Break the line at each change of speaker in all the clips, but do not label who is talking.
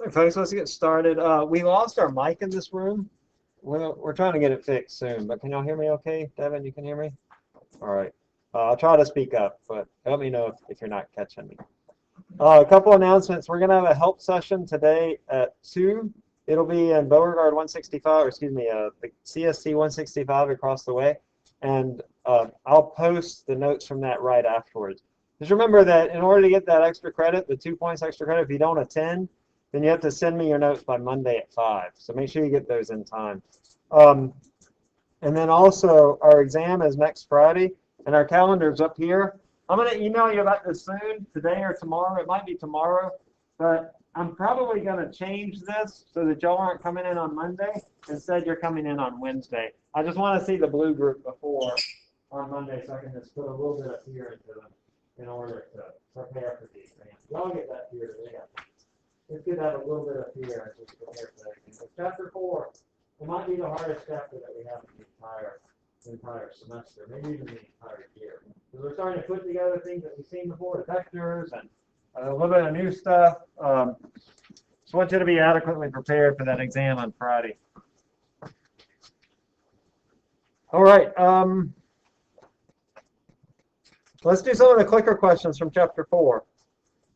Okay, folks, let's get started. We lost our mic in this room. We're trying to get it fixed soon, but can y'all hear me okay? Devin, you can hear me? All right. I'll try to speak up, but let me know if you're not catching me. A couple announcements. We're going to have a help session today at 2. It'll be in Beauregard 165, or excuse me, the CST 165 across the way. And I'll post the notes from that right afterwards. Just remember that in order to get that extra credit, the 2 points extra credit, if you don't attend, then you have to send me your notes by Monday at 5. So make sure you get those in time. And then also, our exam is next Friday, and our calendar's up here. I'm going to email you about this soon, today or tomorrow. It might be tomorrow, but I'm probably going to change this so that y'all aren't coming in on Monday. Instead, you're coming in on Wednesday. I just want to see the blue group before on Monday, so I can just put a little bit up here into them in order to prepare for the exam. Y'all get that here today. It's good to have a little bit up here just to prepare for that exam. But chapter 4, it might be the hardest chapter that we have in the entire semester, maybe even the entire year. Because we're starting to put together things that we've seen before, vectors and a little bit of new stuff. So I want you to be adequately prepared for that exam on Friday. All right. Let's do some of the clicker questions from chapter 4.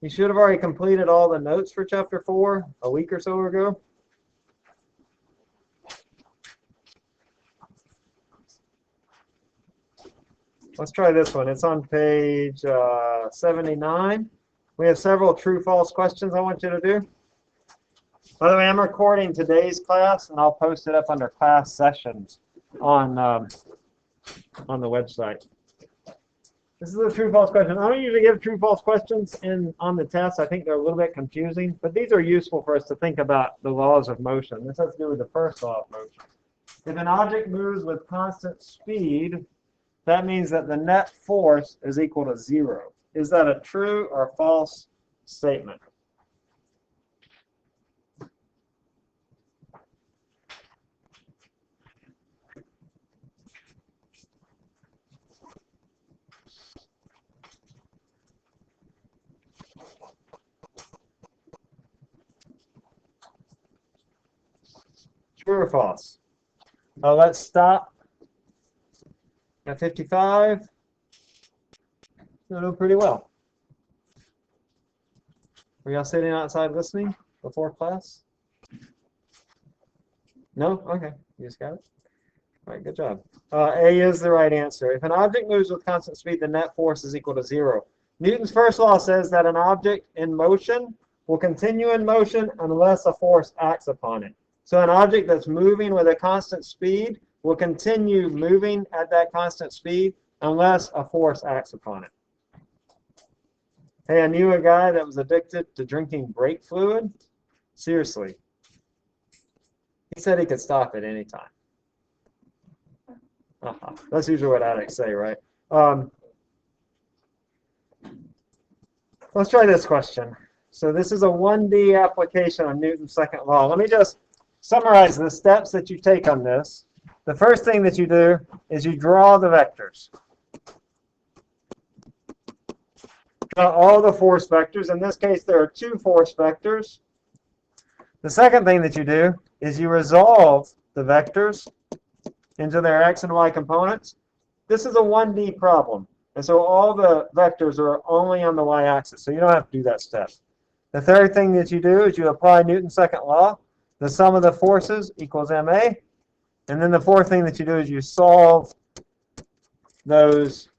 You should have already completed all the notes for chapter 4 a week or so ago. Let's try this one. It's on page 79. We have several true-false questions I want you to do. By the way, I'm recording today's class, and I'll post it up under class sessions on the website. This is a true-false question. I don't usually give true-false questions on the test. I think they're a little bit confusing, but these are useful for us to think about the laws of motion. This has to do with the first law of motion. If an object moves with constant speed, that means that the net force is equal to 0. Is that a true or false statement? True or false? Let's stop at 55. You'll do pretty well. Were y'all sitting outside listening before class? No? Okay. You just got it? All right, good job. A is the right answer. If an object moves with constant speed, the net force is equal to 0. Newton's first law says that an object in motion will continue in motion unless a force acts upon it. So an object that's moving with a constant speed will continue moving at that constant speed unless a force acts upon it. Hey, I knew a guy that was addicted to drinking brake fluid. Seriously. He said he could stop at any time. That's usually what addicts say, right? Let's try this question. So this is a 1D application of Newton's second law. Let me just summarize the steps that you take on this. The first thing that you do is you draw the vectors. Draw all the force vectors. In this case, there are 2 force vectors. The second thing that you do is you resolve the vectors into their x and y components. This is a 1D problem, and so all the vectors are only on the y-axis, so you don't have to do that step. The third thing that you do is you apply Newton's second law. The sum of the forces equals ma. And then the fourth thing that you do is you solve those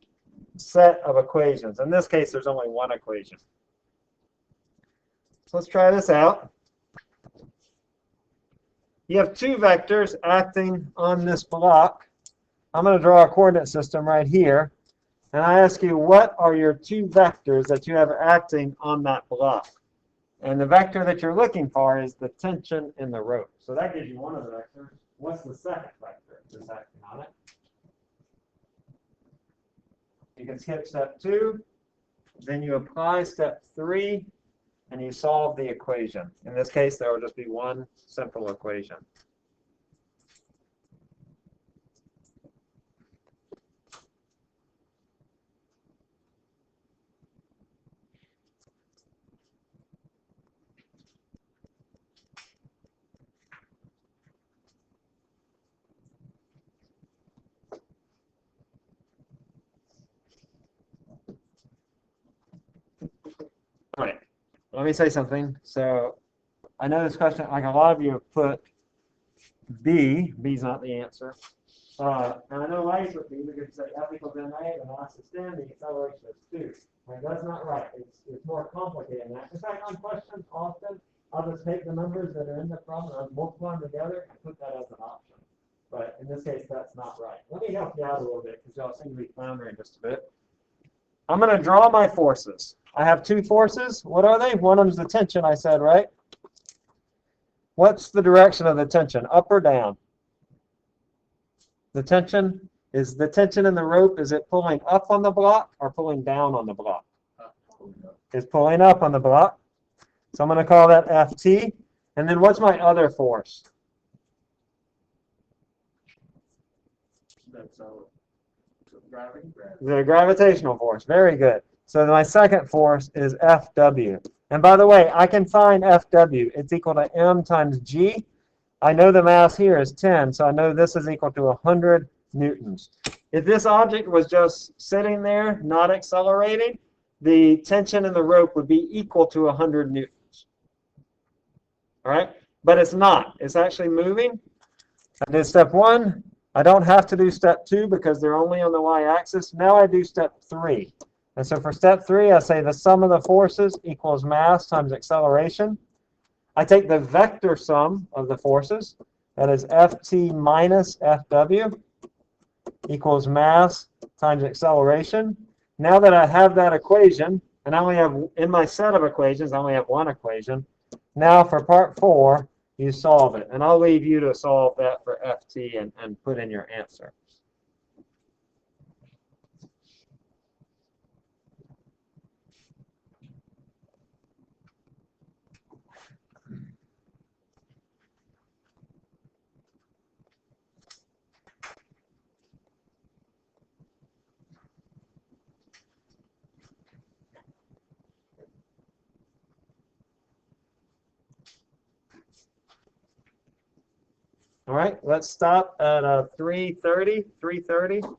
set of equations. In this case, there's only one equation. So let's try this out. You have 2 vectors acting on this block. I'm going to draw a coordinate system right here. And I ask you, what are your 2 vectors that you have acting on that block? And the vector that you're looking for is the tension in the rope. So that gives you one of the vectors. What's the second vector that's acting on it? You can skip step 2. Then you apply step 3. And you solve the equation. In this case, there will just be one simple equation. let me say something. So I know this question, like a lot of you have put B. B's not the answer. And I know why you put B, because you say F equals ma, the mass is 10, the acceleration is 2. Like, that's not right. It's more complicated than that. In fact, on questions often, I'll just take the numbers that are in the problem, I'll multiply them together, and put that as an option. But in this case, that's not right. Let me help you out a little bit, because y'all seem to be floundering just a bit. I'm going to draw my forces. I have two forces. What are they? One of them is the tension, I said, right? What's the direction of the tension, up or down? The tension in the rope, is it pulling up on the block or pulling down on the block? It's pulling up on the block. So I'm going to call that Ft. And then what's my other force? The gravitational force. Very good. So my second force is Fw. And by the way, I can find Fw. It's equal to m times g. I know the mass here is 10, so I know this is equal to 100 newtons. If this object was just sitting there, not accelerating, the tension in the rope would be equal to 100 newtons. All right? But it's not. It's actually moving. I did step 1. I don't have to do step 2 because they're only on the y-axis. Now I do step 3. And so for step 3, I say the sum of the forces equals mass times acceleration. I take the vector sum of the forces, that is Ft minus Fw, equals mass times acceleration. Now that I have that equation, and I only have, in my set of equations, I only have one equation. Now for part 4, you solve it. And I'll leave you to solve that for Ft and put in your answer. All right, let's stop at 3:30. 3:30.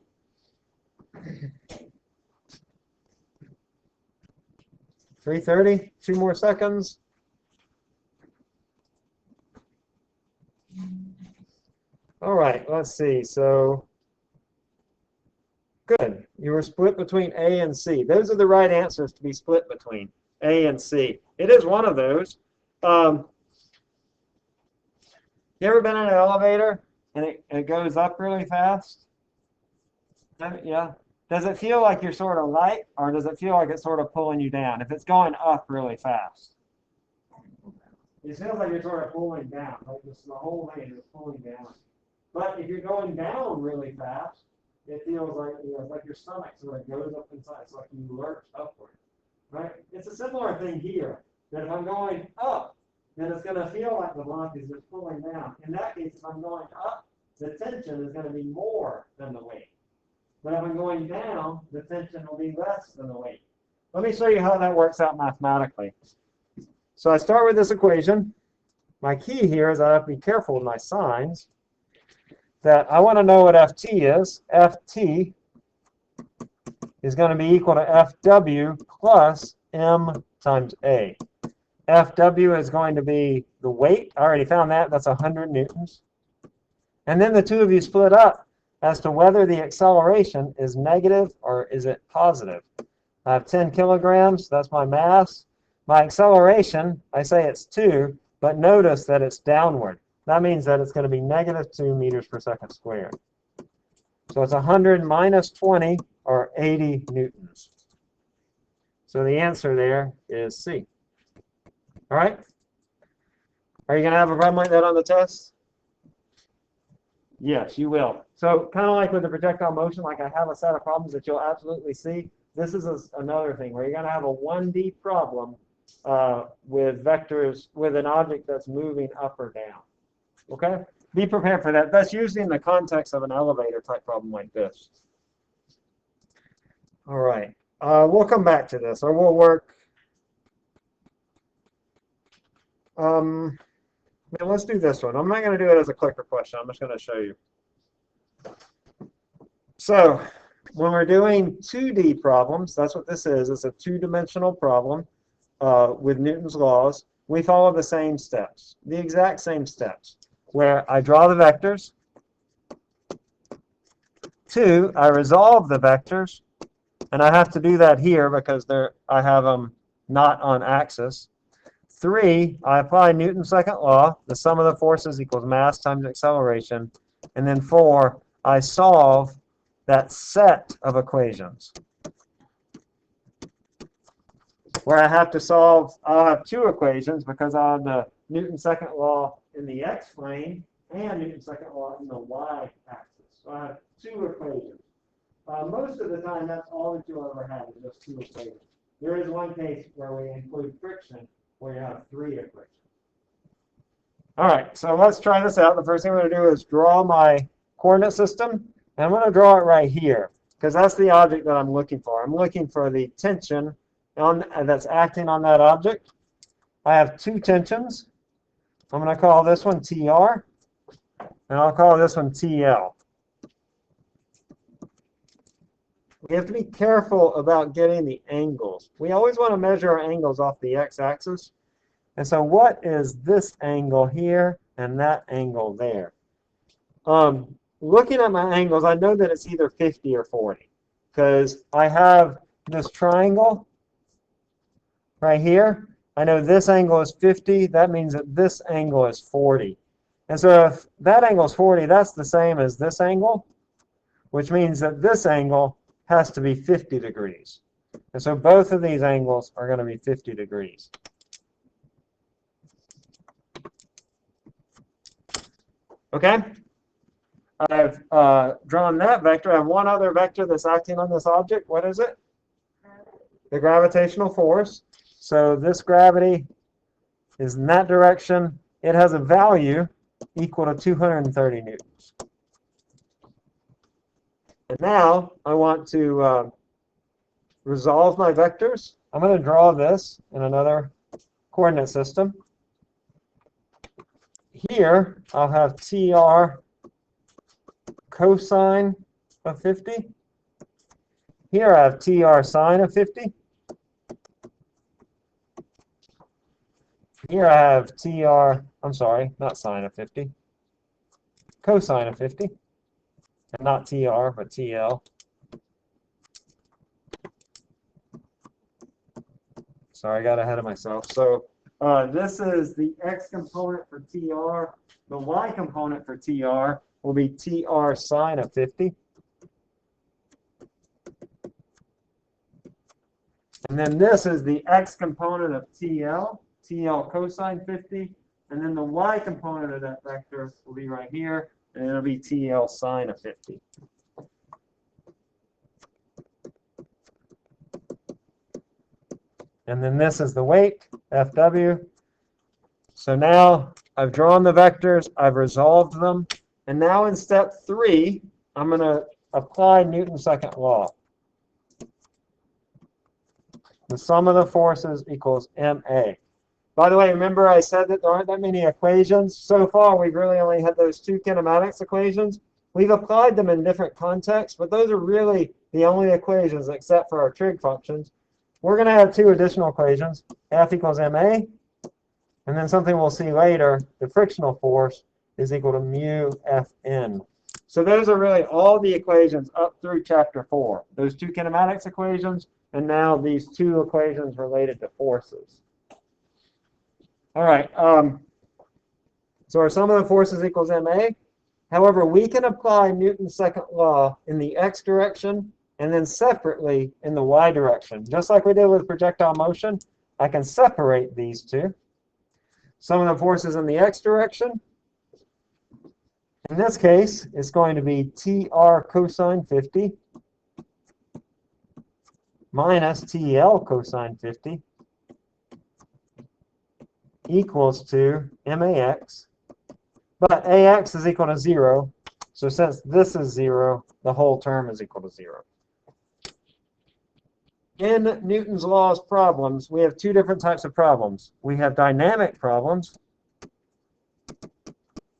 3:30. 2 more seconds. All right, let's see. So, good. You were split between A and C. Those are the right answers to be split between, A and C. It is one of those. You ever been in an elevator and it goes up really fast? Yeah. Does it feel like you're sort of light, or does it feel like it's sort of pulling you down? If it's going up really fast, it feels like you're sort of pulling down, like the whole thing is pulling down. But if you're going down really fast, it feels like, it's like your stomach sort of goes up inside. It's like you lurch upward, right? It's a similar thing here. That if I'm going up, then it's going to feel like the block is just pulling down. In that case, if I'm going up, the tension is going to be more than the weight. But if I'm going down, the tension will be less than the weight. Let me show you how that works out mathematically. So I start with this equation. My key here is I have to be careful with my signs. That I want to know what Ft is. Ft is going to be equal to Fw plus m times A. Fw is going to be the weight. I already found that. That's 100 newtons. And then the two of you split up as to whether the acceleration is negative or is it positive. I have 10 kilograms. That's my mass. My acceleration, I say it's 2, but notice that it's downward. That means that it's going to be negative 2 meters per second squared. So it's 100 minus 20, or 80 newtons. So the answer there is C. All right? Are you going to have a problem like that on the test? Yes, you will. So kind of like with the projectile motion, like I have a set of problems that you'll absolutely see. This is another thing where you're going to have a 1D problem with vectors, with an object that's moving up or down. Okay? Be prepared for that. That's usually in the context of an elevator type problem like this. All right. We'll come back to this, or we'll work. Let's do this one. I'm not going to do it as a clicker question. I'm just going to show you. So when we're doing 2D problems, that's what this is. It's a two-dimensional problem. with Newton's laws, we follow the same steps, the exact same steps, where I draw the vectors. 2, I resolve the vectors, and I have to do that here because I have them not on axis. 3, I apply Newton's second law, the sum of the forces equals mass times acceleration. And then 4, I solve that set of equations, where I have to solve, I'll have 2 equations because I have the Newton's second law in the x-plane and Newton's second law in the y-axis. So I have 2 equations. Most of the time, that's all that you'll ever have is just 2 equations. There is one case where we include friction, where you have 3 equations. All right, so let's try this out. The first thing I'm going to do is draw my coordinate system. And I'm going to draw it right here, because that's the object that I'm looking for. I'm looking for the tension that's acting on that object. I have 2 tensions. I'm going to call this one TR, and I'll call this one TL. We have to be careful about getting the angles. We always want to measure our angles off the x-axis. And so what is this angle here and that angle there? Looking at my angles, I know that it's either 50 or 40, because I have this triangle right here. I know this angle is 50. That means that this angle is 40. And so if that angle is 40, that's the same as this angle, which means that this angle has to be 50 degrees. And so both of these angles are going to be 50 degrees. Okay? I've drawn that vector. I have one other vector that's acting on this object. What is it? The gravitational force. So this gravity is in that direction. It has a value equal to 230 newtons. And now I want to resolve my vectors. I'm going to draw this in another coordinate system. Here I'll have TR cosine of 50. Here I have TR sine of 50. Here I have TR, I'm sorry, not sine of 50, cosine of 50. And not TR, but TL. Sorry, I got ahead of myself. So this is the x component for TR. The y component for TR will be TR sine of 50. And then this is the x component of TL, TL cosine 50. And then the y component of that vector will be right here, and it'll be TL sine of 50. And then this is the weight, FW. So now I've drawn the vectors, I've resolved them, and now in step 3, I'm going to apply Newton's second law. The sum of the forces equals MA. By the way, remember I said that there aren't that many equations. So far, we've really only had those 2 kinematics equations. We've applied them in different contexts, but those are really the only equations except for our trig functions. We're going to have 2 additional equations, F equals MA, and then something we'll see later, the frictional force is equal to mu Fn. So those are really all the equations up through chapter 4. Those 2 kinematics equations, and now these 2 equations related to forces. All right, so our sum of the forces equals MA. However, we can apply Newton's second law in the x direction and then separately in the y direction. Just like we did with projectile motion, I can separate these 2. Sum of the forces in the x direction. In this case, it's going to be TR cosine 50 minus TL cosine 50 equals to MAX. But AX is equal to 0. So since this is 0, the whole term is equal to 0. In Newton's laws problems, we have 2 different types of problems. We have dynamic problems.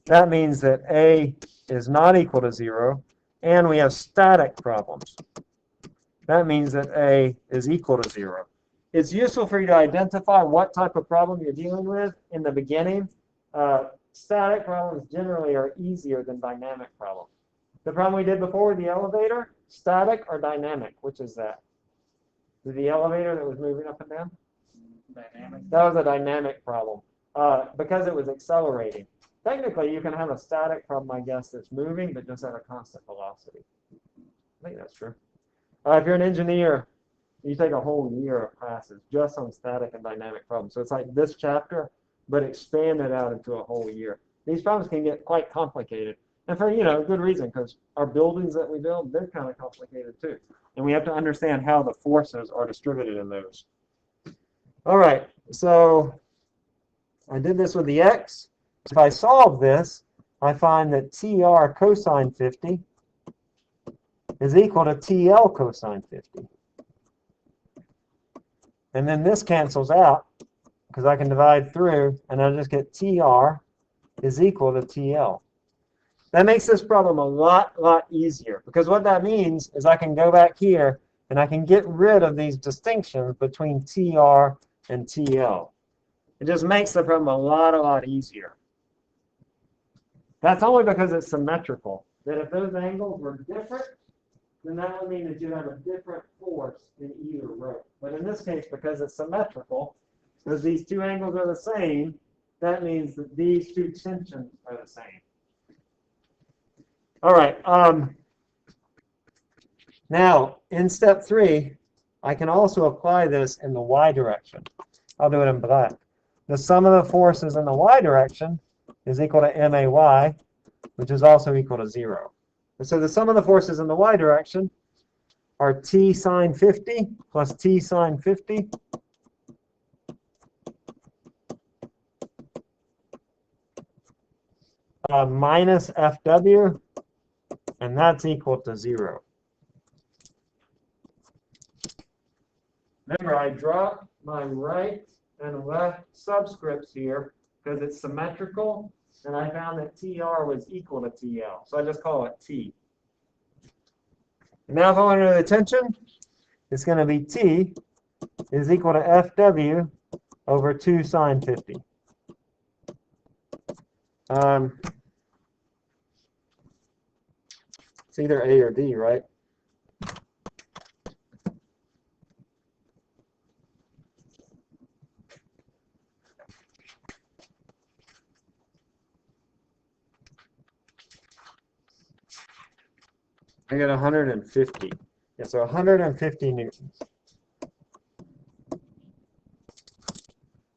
That means that A is not equal to 0. And we have static problems. That means that A is equal to 0. it's useful for you to identify what type of problem you're dealing with in the beginning. Static problems generally are easier than dynamic problems. The problem we did before with the elevator, static or dynamic? Which is that? The elevator that was moving up and down?
Dynamic.
That was a dynamic problem because it was accelerating. Technically, you can have a static problem, I guess, that's moving, but just at a constant velocity. I think that's true. If you're an engineer, you take a whole year of classes just on static and dynamic problems. So it's like this chapter, but expanded out into a whole year. These problems can get quite complicated. And for, good reason, because our buildings that we build, they're kind of complicated too. And we have to understand how the forces are distributed in those. All right, so I did this with the x. If I solve this, I find that TR cosine 50 is equal to TL cosine 50. And then this cancels out because I can divide through, and I'll just get TR is equal to TL. That makes this problem a lot easier, because what that means is I can go back here and I can get rid of these distinctions between TR and TL. It just makes the problem a lot easier. That's only because it's symmetrical. That if those angles were different, then that would mean that you have a different force in either row. But in this case, because it's symmetrical, because these two angles are the same, that means that these two tensions are the same. All right. Now, in step 3, I can also apply this in the y direction. I'll do it in black. The sum of the forces in the y direction is equal to MAY, which is also equal to 0. And so the sum of the forces in the y direction are T sine 50 plus T sine 50 minus FW, and that's equal to 0. Remember, I dropped my right and left subscripts here because it's symmetrical, and I found that TR was equal to TL. So I just call it T. Now if I want to know the tension, it's going to be T is equal to FW over 2 sine 50. It's either A or D, right? I get 150. Yeah, so 150 newtons.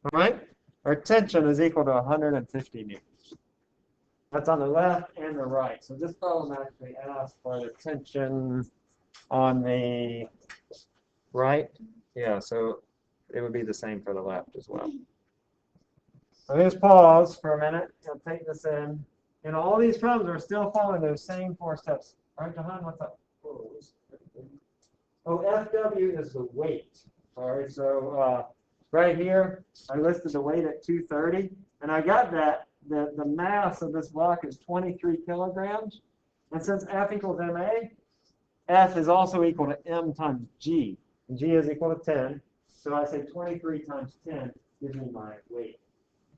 All right? Our tension is equal to 150 newtons. That's on the left and the right. So this problem actually asks for the tension on the right. Yeah, so it would be the same for the left as well. So just pause for a minute. I'll take this in. And all these problems are still following those same 4 steps. All right, Jahan, what's up? Oh, FW is the weight. All right, so right here, I listed the weight at 230, and I got that the mass of this block is 23 kilograms. And since F equals MA, F is also equal to M times G. And G is equal to 10. So I say 23 times 10 gives me my weight.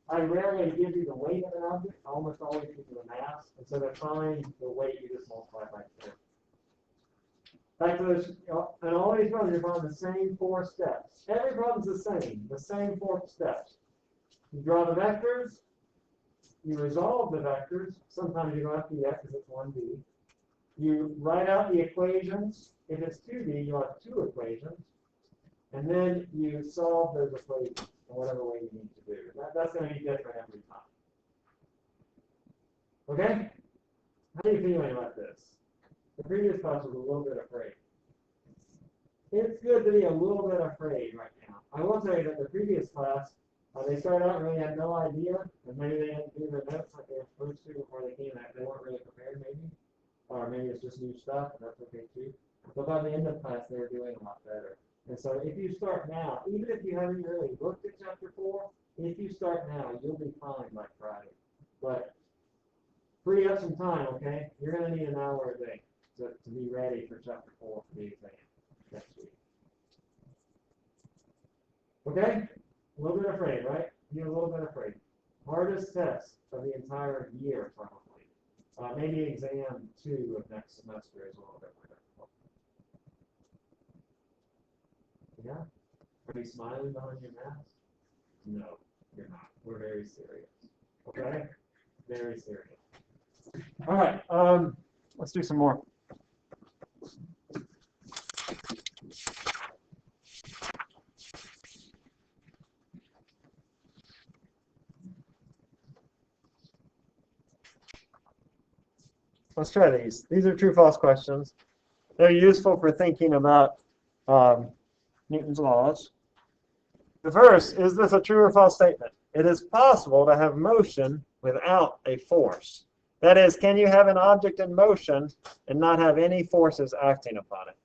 I rarely give you the weight of an object. I almost always give you the mass. And so to find the weight, you just multiply by 10. Back to this, and all these problems, you're following the same 4 steps. Every problem's the same 4 steps. You draw the vectors, you resolve the vectors. Sometimes you don't have to do that because it's 1D. You write out the equations. If it's 2D, you'll have 2 equations. And then you solve those equations in whatever way you need to do. That's going to be different every time. Okay? How are you feeling about this? The previous class was a little bit afraid. It's good to be a little bit afraid right now. I will tell you that the previous class, they started out and really had no idea, and maybe they didn't do their notes like they were supposed to before they came out. They weren't really prepared, maybe. Or maybe it's just new stuff, and that's okay too. But by the end of class, they were doing a lot better. And so if you start now, even if you haven't really looked at chapter 4, if you start now, you'll be fine by Friday. But free up some time, okay? You're going to need an hour a day to be ready for chapter 4 for the exam next week. Okay? A little bit afraid, right? You're a little bit afraid. Hardest test of the entire year, probably. Maybe exam 2 of next semester is a little bit more difficult. Yeah? Are you smiling behind your mask? No, you're not. We're very serious. Okay? Very serious. All right. Let's do some more. Let's try these. These are true-false questions. They're useful for thinking about Newton's laws. The first, is this a true or false statement? It is possible to have motion without a force. That is, can you have an object in motion and not have any forces acting upon it?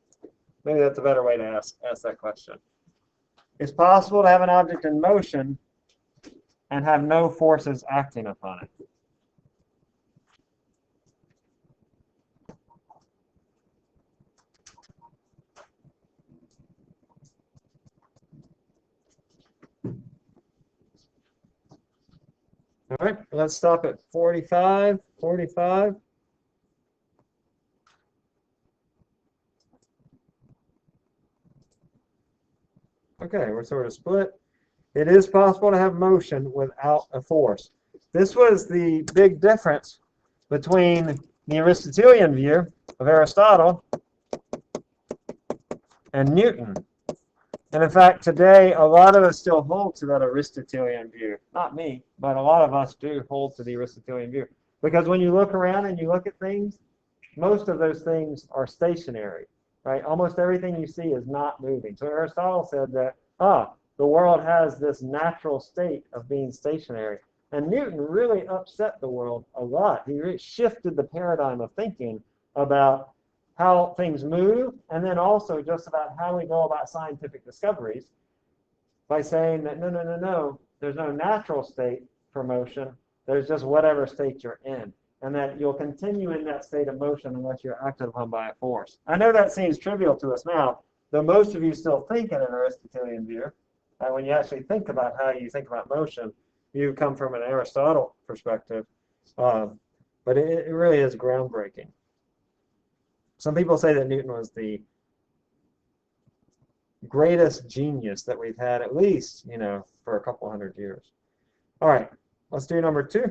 Maybe that's a better way to ask that question. It's possible to have an object in motion and have no forces acting upon it. All right, let's stop at 45. 45. Okay, we're sort of split. It is possible to have motion without a force. This was the big difference between the Aristotelian view of Aristotle and Newton. And in fact, today, a lot of us still hold to that Aristotelian view. Not me, but a lot of us do hold to the Aristotelian view. Because when you look around and you look at things, most of those things are stationary, right? Almost everything you see is not moving. So Aristotle said that, the world has this natural state of being stationary. And Newton really upset the world a lot. He really shifted the paradigm of thinking about how things move, and then also just about how we go about scientific discoveries by saying that no, there's no natural state for motion. There's just whatever state you're in, and that you'll continue in that state of motion unless you're acted upon by a force. I know that seems trivial to us now, though most of you still think in an Aristotelian view. When you actually think about how you think about motion, you come from an Aristotle perspective, but it really is groundbreaking. Some people say that Newton was the greatest genius that we've had, at least, for a couple hundred years. All right, let's do number 2.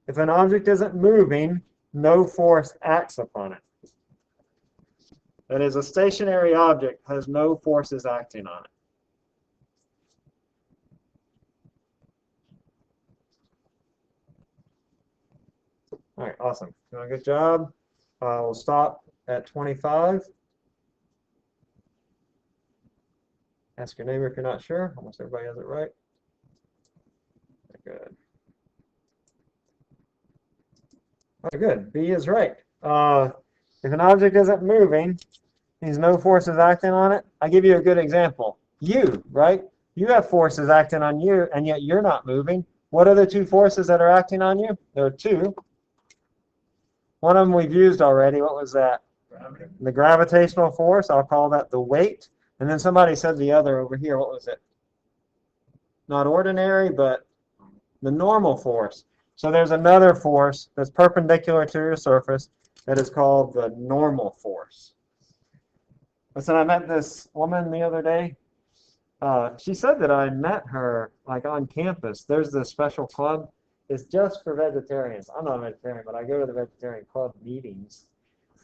If an object isn't moving, no force acts upon it. That is, a stationary object has no forces acting on it. All right, awesome. Good job. We'll stop at 25. Ask your neighbor if you're not sure. Almost everybody has it right. Good. Oh, good. B is right. If an object isn't moving, there's no forces acting on it. I give you a good example. You, right? You have forces acting on you, and yet you're not moving. What are the 2 forces that are acting on you? There are 2. One of them we've used already. What was that? Gravity. The gravitational force. I'll call that the weight. And then somebody said the other over here. What was it? Not ordinary, but the normal force. So there's another force that's perpendicular to your surface that is called the normal force. Listen, I met this woman the other day. She said that I met her like on campus. There's this special club. It's just for vegetarians. I'm not a vegetarian, but I go to the vegetarian club meetings.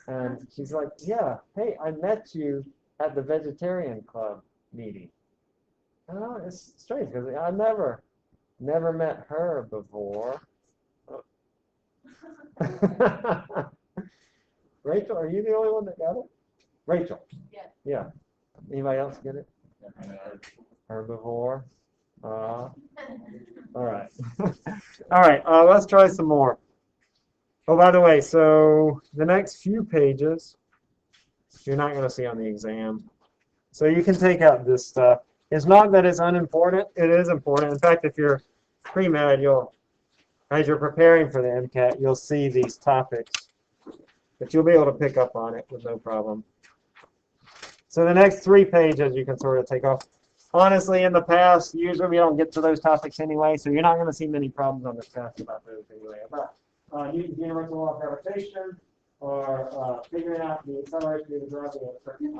And she's like, yeah, hey, I met you at the vegetarian club meeting. Oh, it's strange because I never met her before. Rachel, are you the only one that got it? Rachel. Yes. Yeah. Anybody else get it? Herbivore. All right. All right. Let's try some more. Oh, by the way, so the next few pages you're not going to see on the exam. So you can take out this stuff. It's not that it's unimportant. It is important. In fact, if you're pre-med, as you're preparing for the MCAT, you'll see these topics. But you'll be able to pick up on it with no problem. So the next 3 pages you can sort of take off. honestly, in the past, usually we don't get to those topics anyway, so you're not going to see many problems on this test about those anyway. About universal law of gravitation, or figuring out the acceleration of the gravity of a certain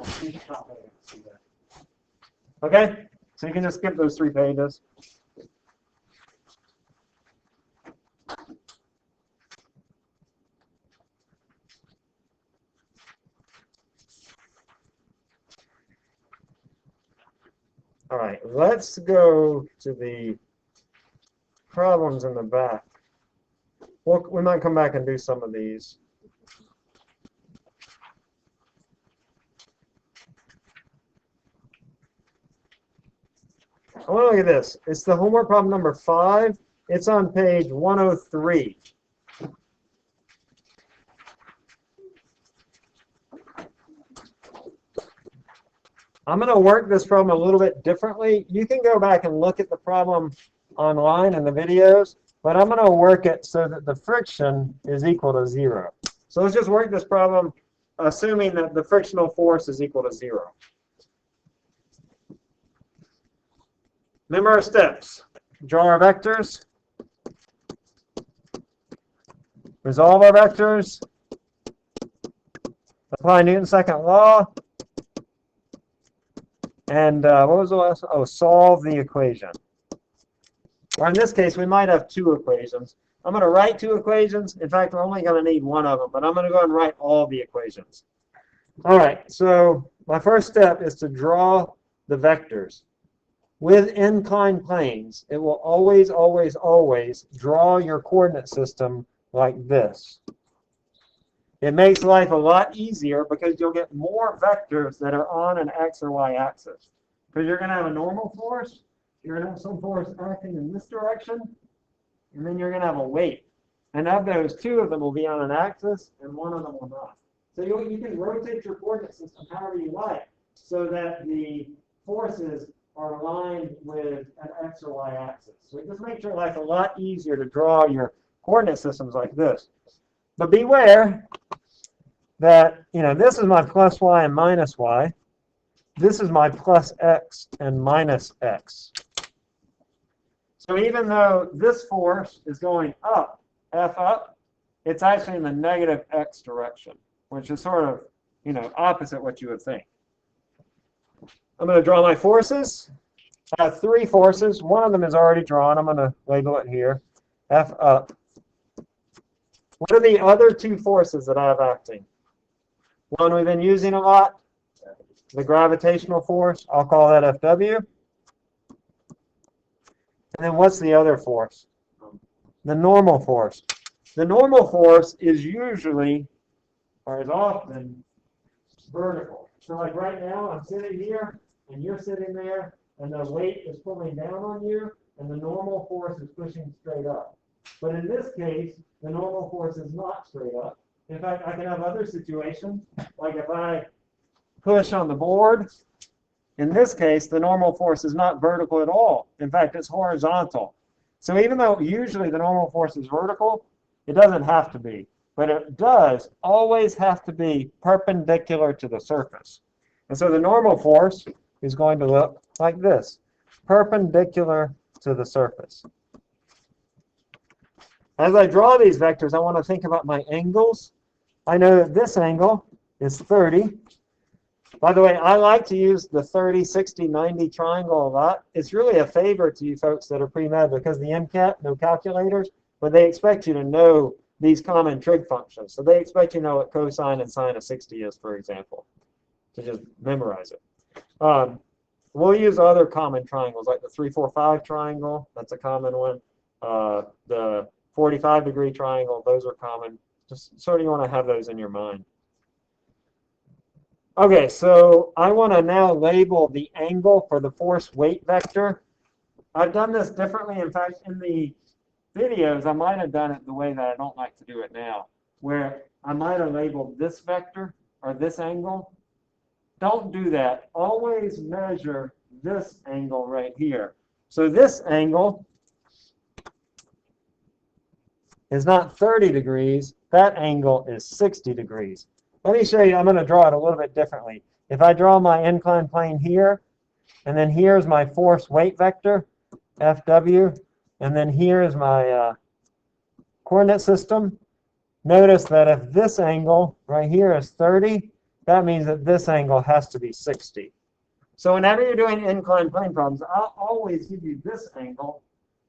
Okay, so you can just skip those 3 pages. All right, let's go to the problems in the back. Well, we might come back and do some of these. I want to look at this. It's the homework problem number 5. It's on page 103. I'm going to work this problem a little bit differently. You can go back and look at the problem online in the videos, but I'm going to work it so that the friction is equal to 0. So let's just work this problem assuming that the frictional force is equal to 0. Remember our steps. Draw our vectors. Resolve our vectors. Apply Newton's second law. And what was the last? Oh, solve the equation. Or in this case, we might have 2 equations. I'm going to write 2 equations. In fact, we're only going to need 1 of them, but I'm going to go ahead and write all the equations. All right, so my first step is to draw the vectors. With inclined planes, it will always, always, always draw your coordinate system like this. It makes life a lot easier because you'll get more vectors that are on an x or y axis. Because you're going to have a normal force, you're going to have some force acting in this direction, and then you're going to have a weight. And of those, 2 of them will be on an axis, and 1 of them will not. So you can rotate your coordinate system however you like, so that the forces are aligned with an x or y axis. So it just makes your life a lot easier to draw your coordinate systems like this. But beware that, this is my plus y and minus y. This is my plus x and minus x. So even though this force is going up, F up, it's actually in the negative x direction, which is sort of, opposite what you would think. I'm going to draw my forces. I have 3 forces. One of them is already drawn. I'm going to label it here. F up. What are the other 2 forces that I have acting? One we've been using a lot, the gravitational force. I'll call that FW. And then what's the other force? The normal force. The normal force is usually, or is often, vertical. So like right now, I'm sitting here, and you're sitting there, and the weight is pulling down on you, and the normal force is pushing straight up. But in this case, the normal force is not straight up. In fact, I can have other situations, like if I push on the board, in this case, the normal force is not vertical at all. In fact, it's horizontal. So even though usually the normal force is vertical, it doesn't have to be. But it does always have to be perpendicular to the surface. And so the normal force is going to look like this, perpendicular to the surface. As I draw these vectors, I want to think about my angles. I know that this angle is 30. By the way, I like to use the 30, 60, 90 triangle a lot. It's really a favor to you folks that are pre-med because the MCAT, no calculators, but they expect you to know these common trig functions. So they expect you to know what cosine and sine of 60 is, for example, to just memorize it. We'll use other common triangles like the 3, 4, 5 triangle. That's a common one. The 45-degree triangle, those are common. Just sort of you want to have those in your mind. Okay, so I want to now label the angle for the force weight vector. I've done this differently. In fact, in the videos, I might have done it the way that I don't like to do it now, where I might have labeled this vector or this angle. Don't do that. Always measure this angle right here. So this angle is not 30 degrees. That angle is 60 degrees. Let me show you. I'm going to draw it a little bit differently. If I draw my inclined plane here, And then here's my force weight vector, FW. And then here is my coordinate system. Notice that if this angle right here is 30, that means that this angle has to be 60. So whenever you're doing inclined plane problems, I'll always give you this angle.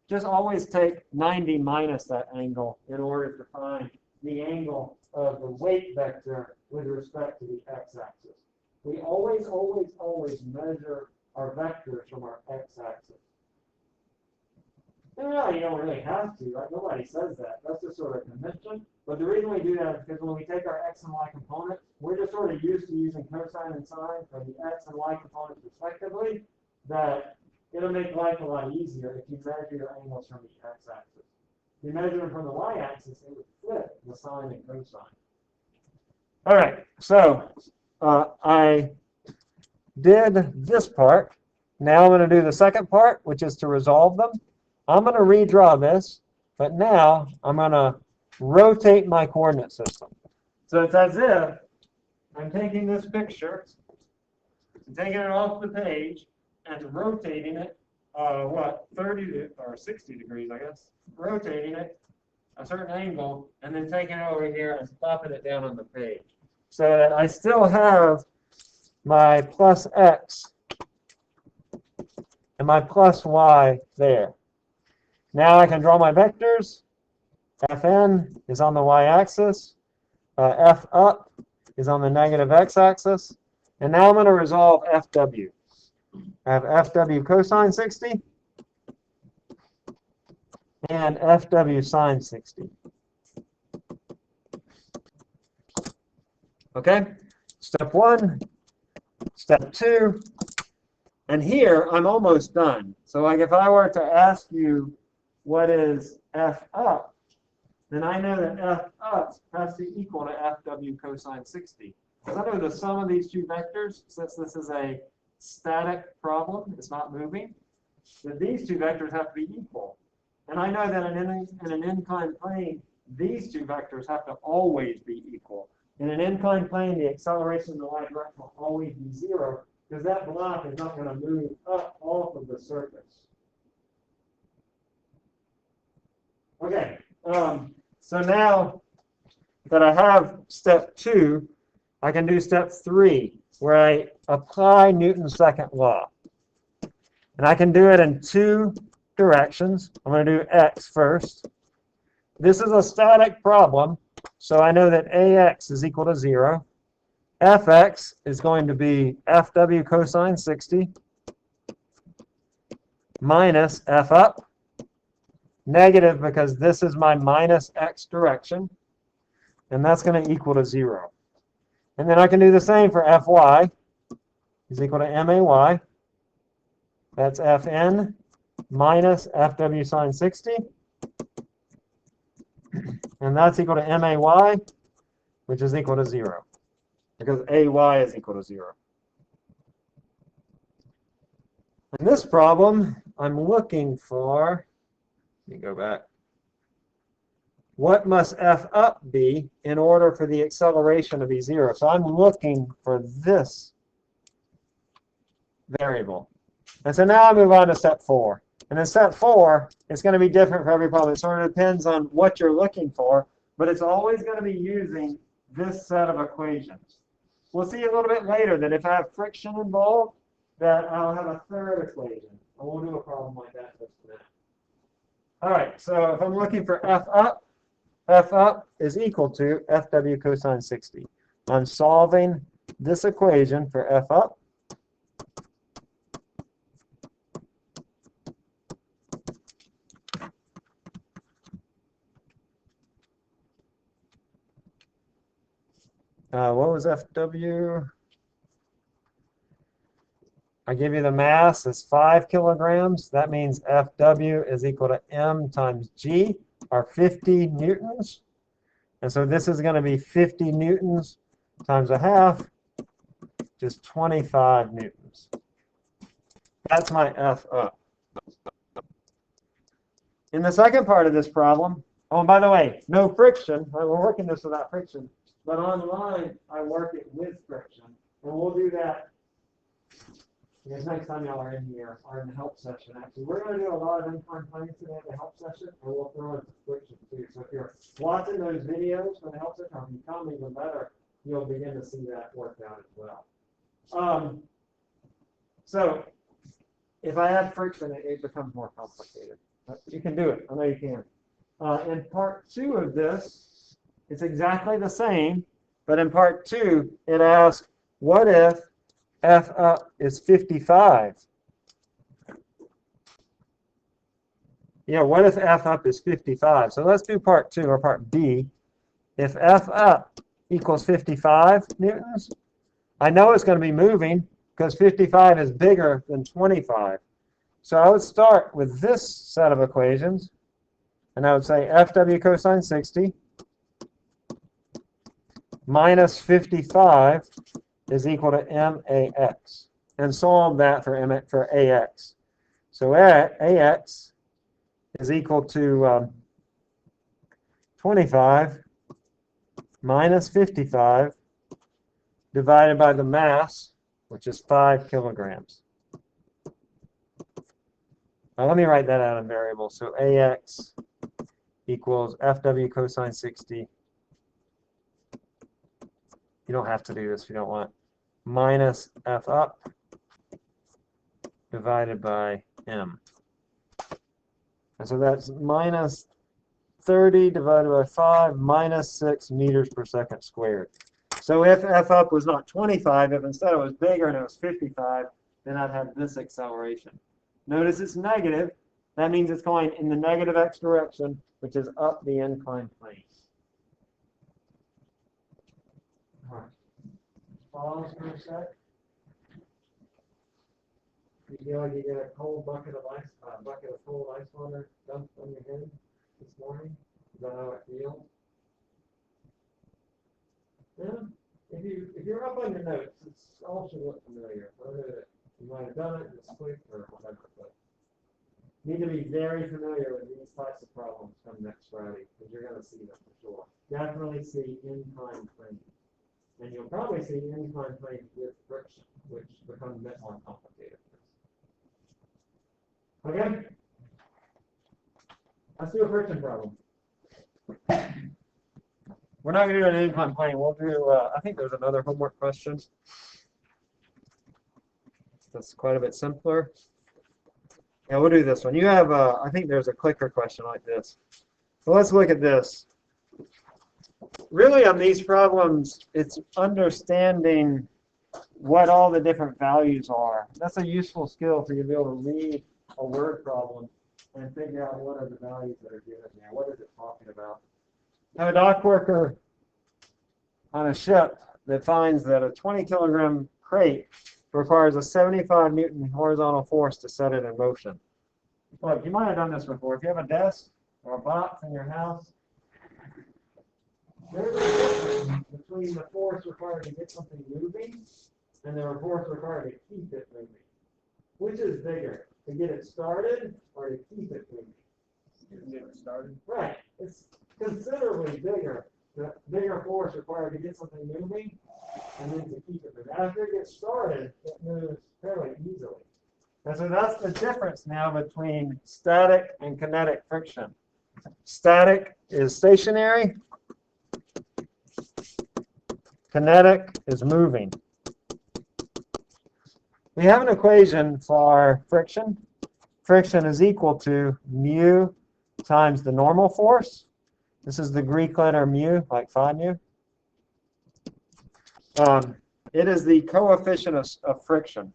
Just always take 90 minus that angle in order to find the angle of the weight vector with respect to the x-axis. We always, always, always measure our vectors from our x-axis. No, you don't really have to. Right? Nobody says that. That's just sort of convention. But the reason we do that is because when we take our x and y components, we're just sort of used to using cosine and sine for the x and y components respectively, that it'll make life a lot easier if you measure your angles from the x-axis. If you measure them from the y-axis, it would flip the sine and cosine. All right, so I did this part. Now I'm going to do the second part, which is to resolve them. I'm going to redraw this, but now I'm going to rotate my coordinate system. So it's as if I'm taking this picture, taking it off the page, and rotating it, 30 or 60 degrees, I guess, rotating it a certain angle, and then taking it over here and plopping it down on the page. So that I still have my plus x and my plus y there. Now I can draw my vectors. Fn is on the y-axis. F up is on the negative x-axis. And now I'm going to resolve Fw. I have Fw cosine 60 and Fw sine 60. Okay? Step 1, step 2, and here I'm almost done. So like if I were to ask you what is F up, then I know that F up has to equal to Fw cosine 60. Because under the sum of these two vectors, since this is a static problem, it's not moving, that these two vectors have to be equal. And I know that in an inclined plane, these two vectors have to always be equal. In an inclined plane, the acceleration in the y direction will always be 0, because that block is not going to move up off of the surface. Okay, so now that I have step 2, I can do step 3, where I apply Newton's second law. And I can do it in 2 directions. I'm going to do x first. This is a static problem, so I know that ax is equal to 0. Fx is going to be Fw cosine 60 minus F up, negative because this is my minus x direction, and that's going to equal to 0. And then I can do the same for Fy is equal to may. That's Fn minus Fw sine 60. And that's equal to may, which is equal to 0. Because ay is equal to 0. In this problem, I'm looking for, let me go back. What must F up be in order for the acceleration to be 0? So I'm looking for this variable. And so now I move on to step 4. And in step 4, it's going to be different for every problem. It sort of depends on what you're looking for, but it's always going to be using this set of equations. We'll see a little bit later that if I have friction involved, that I'll have a third equation. And we'll do a problem like that just a minute. All right, so if I'm looking for F up is equal to Fw cosine 60. I'm solving this equation for F up. What was Fw? I give you the mass is 5 kilograms. That means Fw is equal to m times g, or 50 newtons. And so this is going to be 50 newtons times a half, which is 25 newtons. That's my F up. In the second part of this problem, oh, and by the way, no friction. We're working this without friction. But online, I work it with friction. And we'll do that Because next time y'all are in here, or in the help session, actually, we're going to do a lot of incline planes today in the help session, and we'll throw in some friction too. So if you're watching those videos from the help session, or if you come even better, you'll begin to see that worked out as well. So if I add friction, it becomes more complicated. But you can do it. I know you can. In part 2 of this, it's exactly the same, but in part 2, it asks, what if F up is 55? Yeah, what if F up is 55? So let's do part 2, or part B. If F up equals 55 newtons, I know it's going to be moving because 55 is bigger than 25. So I would start with this set of equations, and I would say FW cosine 60 minus 55 is equal to MAX, and solve that for AX. So AX is equal to 25 minus 55 divided by the mass, which is 5 kilograms. Now let me write that out in variables. So AX equals FW cosine 60. You don't have to do this if you don't want. Minus F up divided by M. And so that's minus 30 divided by 5 minus 6 meters per second squared. So if F up was not 25, if instead it was bigger and it was 55, then I'd have this acceleration. Notice it's negative. That means it's going in the negative x direction, which is up the inclined plane. All right. Pause for a sec. You feel like you get a cold bucket of ice, bucket of cold ice water dumped on your head this morning? Is that how it feels? Yeah. If you're up on your notes, it's all should look familiar. Whether you might have done it this quick or whatever, but you need to be very familiar with these types of problems come next Friday, because you're going to see them for sure. Definitely see incline plane. And you'll probably see incline plane with friction, which becomes a bit more complicated. Okay? Let's do a friction problem. We're not going to do an incline plane. We'll do, I think there's another homework question that's quite a bit simpler. Yeah, we'll do this one. You have, I think there's a clicker question like this. So let's look at this. Really, on these problems, it's understanding what all the different values are. That's a useful skill for you to be able to read a word problem and figure out what are the values that are given there. What is it talking about? Now, a dock worker on a ship that finds that a 20-kilogram crate requires a 75 Newton horizontal force to set it in motion. Look, you might have done this before. If you have a desk or a box in your house, there's a difference between the force required to get something moving and the force required to keep it moving. Which is bigger, to get it started or to keep it moving? To get it started. Right. It's considerably bigger. The bigger force required to get something moving and then to keep it moving. After it gets started, it moves fairly easily. And so that's the difference now between static and kinetic friction. Static is stationary. Kinetic is moving. We have an equation for friction. Friction is equal to mu times the normal force. This is the Greek letter mu, like phi mu. It is the coefficient of friction.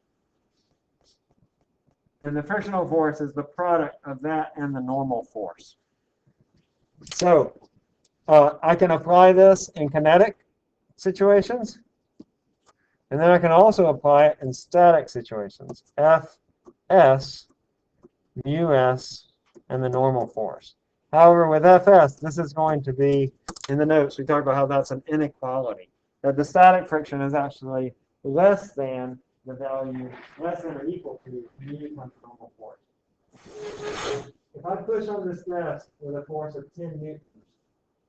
And the frictional force is the product of that and the normal force. So I can apply this in kinetic situations. And then I can also apply it in static situations. Fs, mu s, and the normal force. However, with Fs, this is going to be, in the notes, we talked about how that's an inequality. That the static friction is actually less than the value, less than or equal to mu times normal force. If I push on this desk with a force of 10 newtons,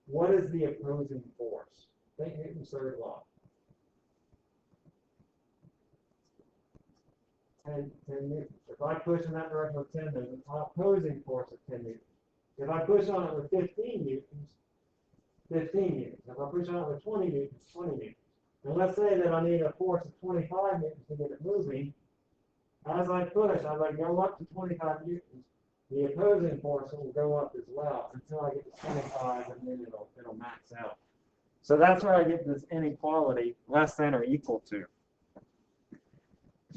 what is the opposing force? Think Newton's third law. 10 newtons. If I push in that direction with 10, there's an opposing force of 10 newtons. If I push on it with 15 newtons, 15 newtons. If I push on it with 20 newtons, 20 newtons. And let's say that I need a force of 25 newtons to get it moving. As I push, as I go up to 25 newtons, the opposing force will go up as well until I get to 25, and then it'll max out. So that's where I get this inequality, less than or equal to.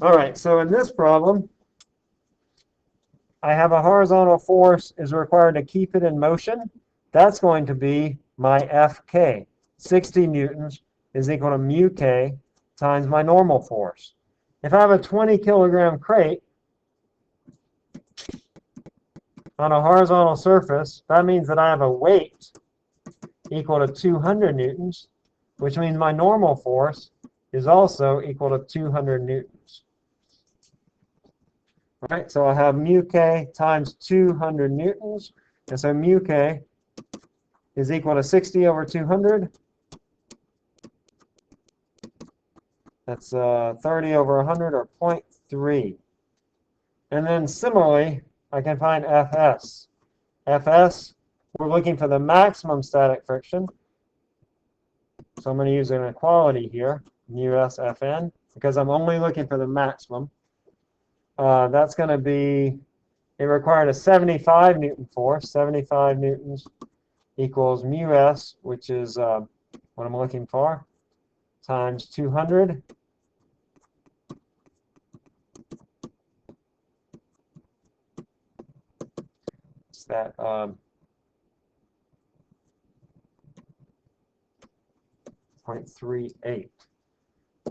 All right, so in this problem, I have a horizontal force is required to keep it in motion. That's going to be my Fk. 60 newtons is equal to mu k times my normal force. If I have a 20 kilogram crate on a horizontal surface, that means that I have a weight equal to 200 newtons, which means my normal force is also equal to 200 newtons. All right, so I have mu k times 200 newtons, and so mu k is equal to 60 over 200. That's 30 over 100, or 0.3. And then similarly, I can find Fs. Fs, we're looking for the maximum static friction. So I'm going to use an equality here, mu s Fn, because I'm only looking for the maximum. That's going to be, it required a 75 Newton force. 75 newtons equals mu s, which is what I'm looking for, times 200. It's that 0.38.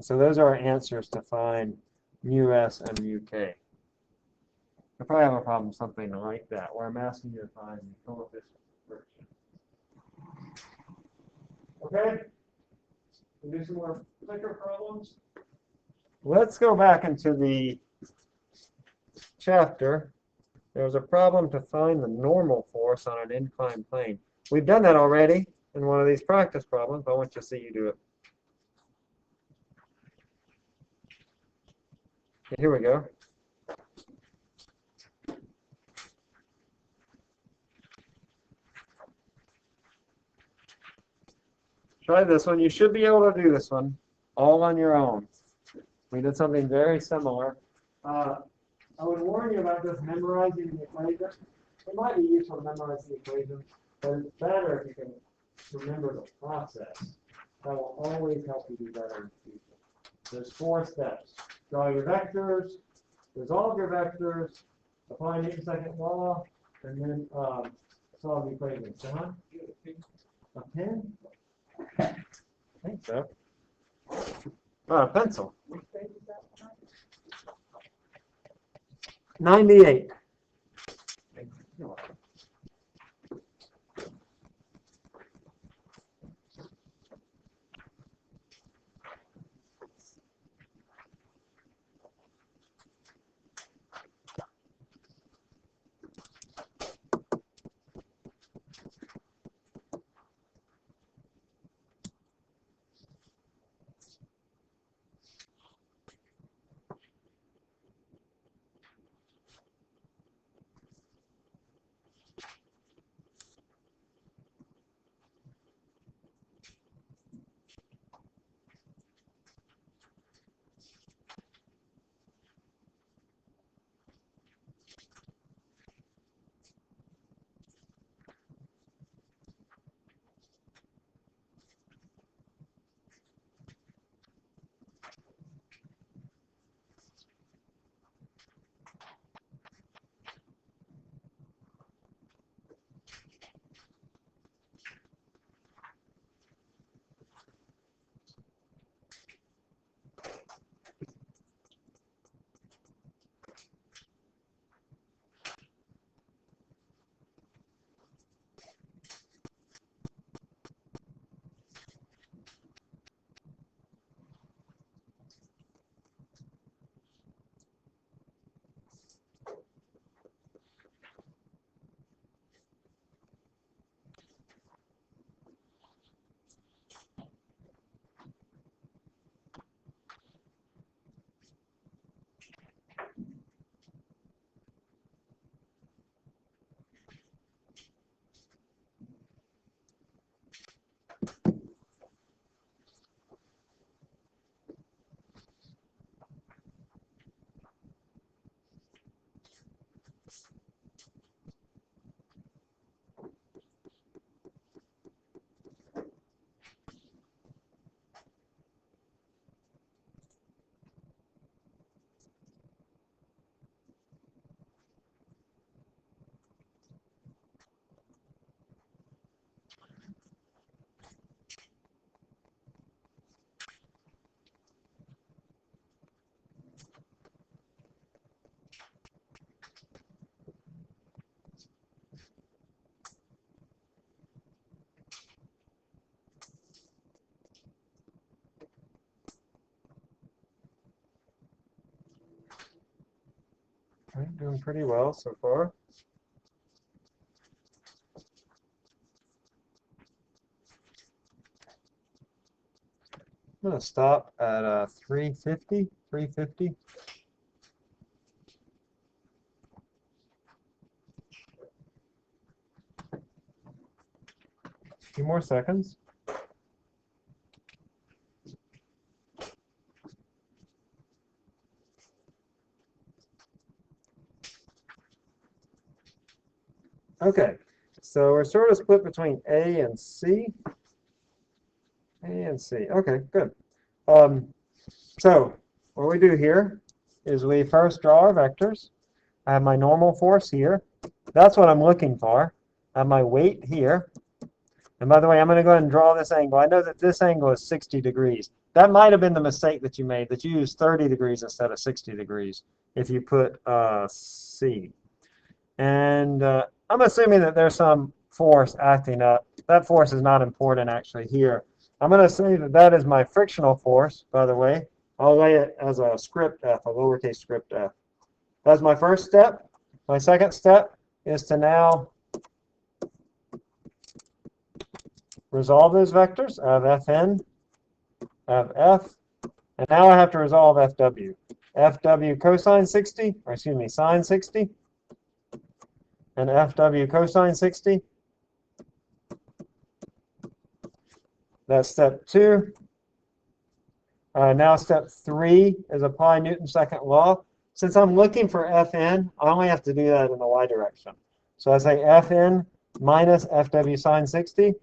So those are our answers to find mu s and mu k. I probably have a problem something like that, where I'm asking you to find the coefficient of friction. Okay? We'll do some more thicker problems. Let's go back into the chapter. There was a problem to find the normal force on an inclined plane. We've done that already in one of these practice problems, but I want you to see you do it. Okay, here we go. Try this one. You should be able to do this one all on your own. We did something very similar. I would warn you about just memorizing the equation. It might be useful to memorize the equation, but it's better if you can remember the process. That will always help you do better in the future. There's 4 steps. Draw your vectors, resolve your vectors, apply Newton's second law, and then solve the equation. John? A pen? I think so. Oh, a pencil. 98. Doing pretty well so far. I'm going to stop at 350. A few more seconds. Okay, so we're sort of split between A and C. A and C. Okay, good. So what we do here is we first draw our vectors. I have my normal force here. That's what I'm looking for. I have my weight here. And by the way, I'm going to go ahead and draw this angle. I know that this angle is 60 degrees. That might have been the mistake that you made, that you used 30 degrees instead of 60 degrees if you put C. And I'm assuming that there's some force acting up. That force is not important actually here. I'm going to say that that is my frictional force, by the way. I'll lay it as a script F, a lowercase script F. That's my first step. My second step is to now resolve those vectors. I have Fn, I have F, and now I have to resolve Fw. Fw cosine 60, or excuse me, sine 60, and Fw cosine 60. That's step 2. Now step 3 is apply Newton's second law. Since I'm looking for Fn, I only have to do that in the y direction. So I say Fn minus Fw sine 60.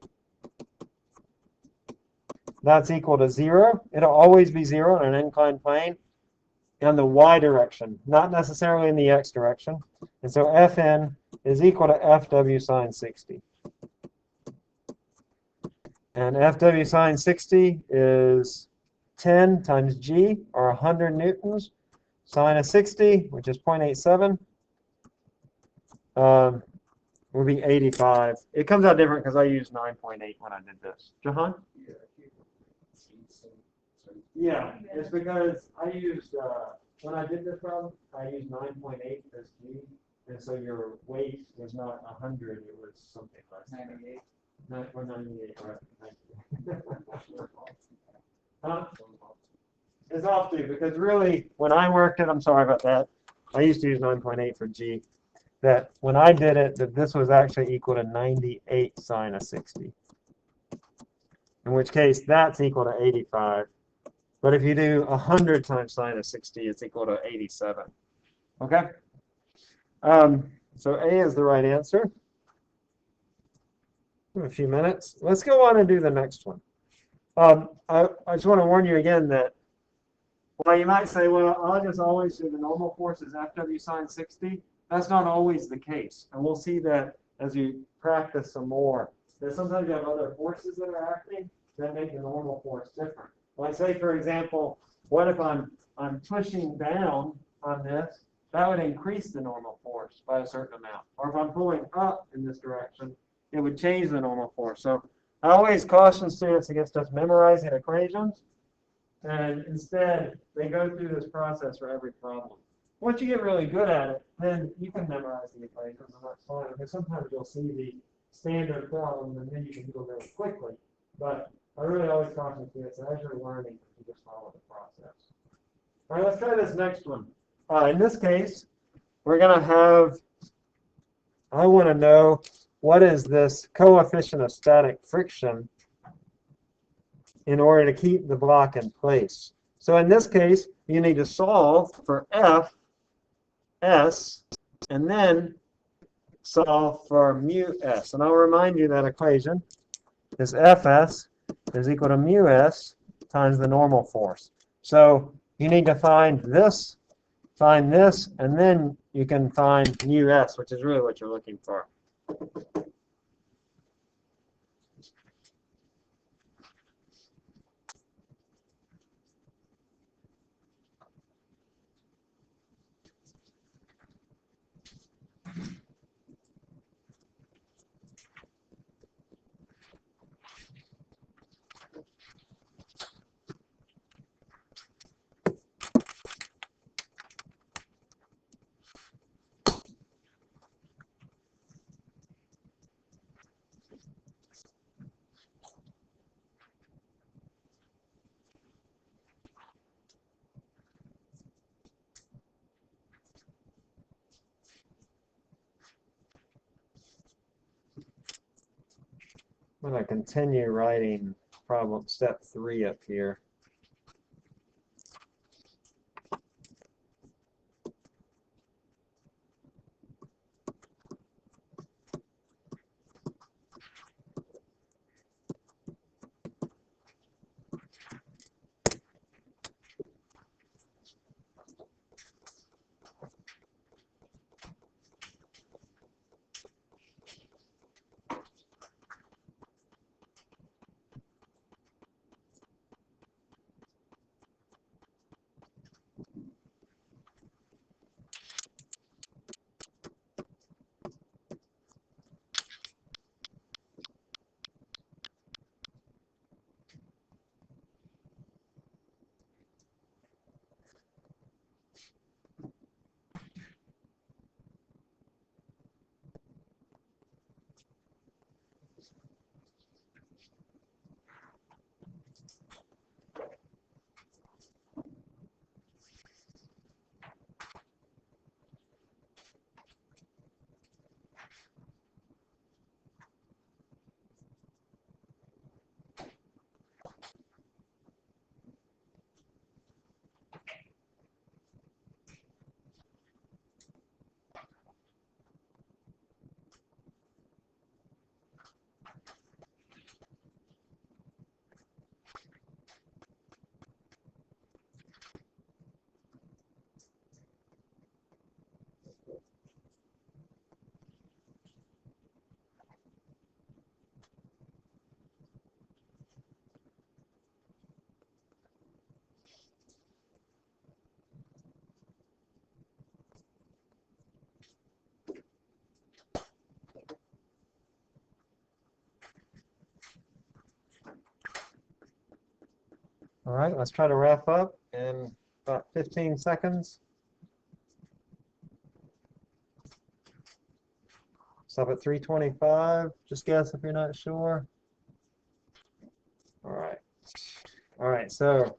That's equal to 0. It'll always be 0 in an inclined plane in the y direction, not necessarily in the x direction. And so Fn is equal to Fw sine 60. And Fw sine 60 is 10 times g, or 100 newtons. Sine of 60, which is 0.87, will be 85. It comes out different because I used 9.8 when I did this. Jahan? Yeah, it's because I used, when I did this problem, I used 9.8 as g, and so your weight was not 100, it was something less. 98. Or 98, right. Huh? It's off too, because really, when I worked it, I'm sorry about that, I used to use 9.8 for g, that when I did it, that this was actually equal to 98 sine of 60. In which case, that's equal to 85. But if you do 100 times sine of 60, it's equal to 87. Okay? So A is the right answer. In a few minutes. Let's go on and do the next one. I just want to warn you again that, well, you might say, well, I'll just always do the normal force as Fw sine 60. That's not always the case. And we'll see that as you practice some more. That sometimes you have other forces that are acting that make the normal force different. Like say, for example, what if I'm pushing down on this? That would increase the normal force by a certain amount. Or if I'm pulling up in this direction, it would change the normal force. So I always caution students against just memorizing equations. And instead, they go through this process for every problem. Once you get really good at it, then you can memorize the equations, and that's fine. Because sometimes you'll see the standard problem, and then you can do it really quickly. But I really always caution students, as you're learning, you just follow the process. All right, let's try this next one. In this case, we're going to have, I want to know what is this coefficient of static friction in order to keep the block in place. So in this case, you need to solve for F, S, and then solve for mu S. And I'll remind you that equation is Fs is equal to mu S times the normal force. So you need to find this, and then you can find mu S, which is really what you're looking for. I'm going to continue writing problem step 3 up here. All right, let's try to wrap up in about 15 seconds. Stop at 325. Just guess if you're not sure. All right. All right, so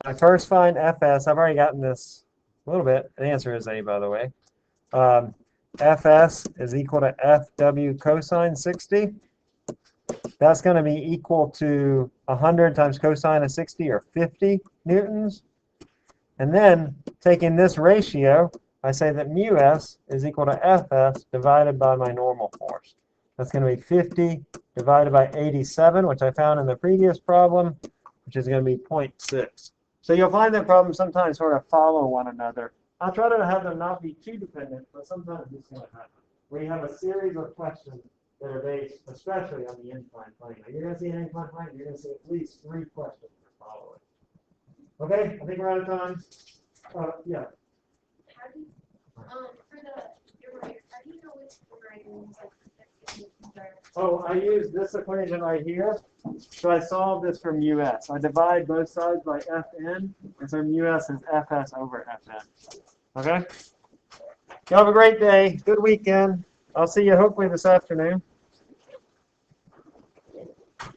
I first find Fs. I've already gotten this a little bit. The answer is A, by the way. Fs is equal to Fw cosine 60. That's going to be equal to 100 times cosine of 60, or 50 newtons. And then, taking this ratio, I say that mu s is equal to Fs divided by my normal force. That's going to be 50 divided by 87, which I found in the previous problem, which is going to be 0.6. So you'll find that problems sometimes sort of follow one another. I'll try to have them not be too dependent, but sometimes it's going to happen. We have a series of questions that are based especially on the incline plane. Now, you're going to see an incline plane, you're going to see at least 3 questions that follow it. Okay, I think we're out of time. Yeah.
How do you, for your writer, how do you know which writings
Oh, I use this equation right here. So I solve this for mu s. I divide both sides by Fn, and so mu s is Fs over Fn. Okay? You have a great day. Good weekend. I'll see you hopefully this afternoon.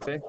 Okay.